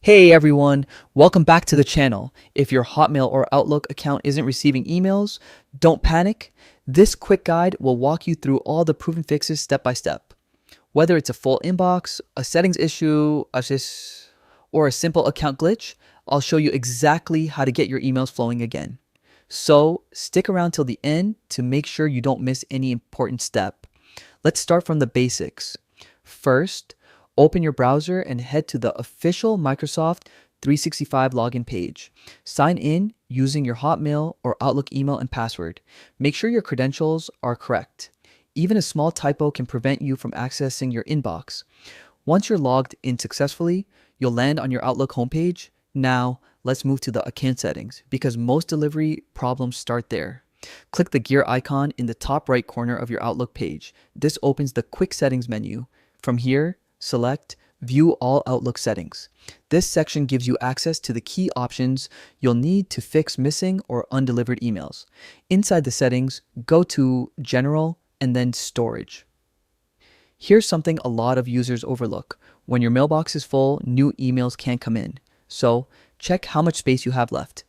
Hey everyone, welcome back to the channel. If your Hotmail or Outlook account isn't receiving emails, don't panic. This quick guide will walk you through all the proven fixes step by step. Whether it's a full inbox, a settings issue, or a simple account glitch, I'll show you exactly how to get your emails flowing again. So stick around till the end to make sure you don't miss any important step. Let's start from the basics. First, open your browser and head to the official Microsoft 365 login page. Sign in using your Hotmail or Outlook email and password. Make sure your credentials are correct. Even a small typo can prevent you from accessing your inbox. Once you're logged in successfully, you'll land on your Outlook homepage. Now, let's move to the account settings because most delivery problems start there. Click the gear icon in the top right corner of your Outlook page. This opens the quick settings menu. From here, select View All Outlook Settings. This section gives you access to the key options you'll need to fix missing or undelivered emails. Inside the settings, go to General and then Storage. Here's something a lot of users overlook. When your mailbox is full, new emails can't come in. So, check how much space you have left.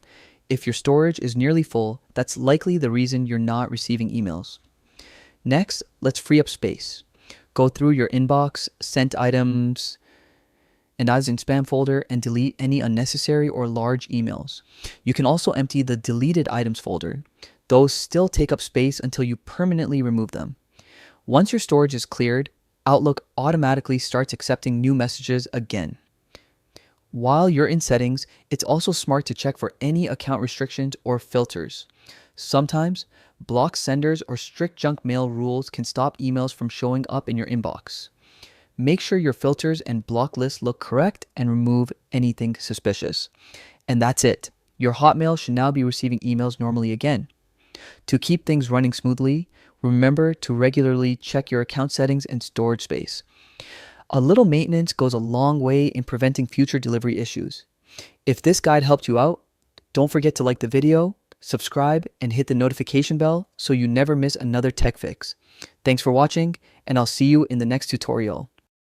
If your storage is nearly full, that's likely the reason you're not receiving emails. Next, let's free up space. Go through your inbox, sent items, and as in spam folder and delete any unnecessary or large emails. You can also empty the deleted items folder. Those still take up space until you permanently remove them. Once your storage is cleared, Outlook automatically starts accepting new messages again. While you're in settings, it's also smart to check for any account restrictions or filters. Sometimes, block senders or strict junk mail rules can stop emails from showing up in your inbox. Make sure your filters and block lists look correct and remove anything suspicious. And that's it. Your Hotmail should now be receiving emails normally again. To keep things running smoothly, remember to regularly check your account settings and storage space. A little maintenance goes a long way in preventing future delivery issues. If this guide helped you out, don't forget to like the video, subscribe, and hit the notification bell so you never miss another tech fix. Thanks for watching, and I'll see you in the next tutorial.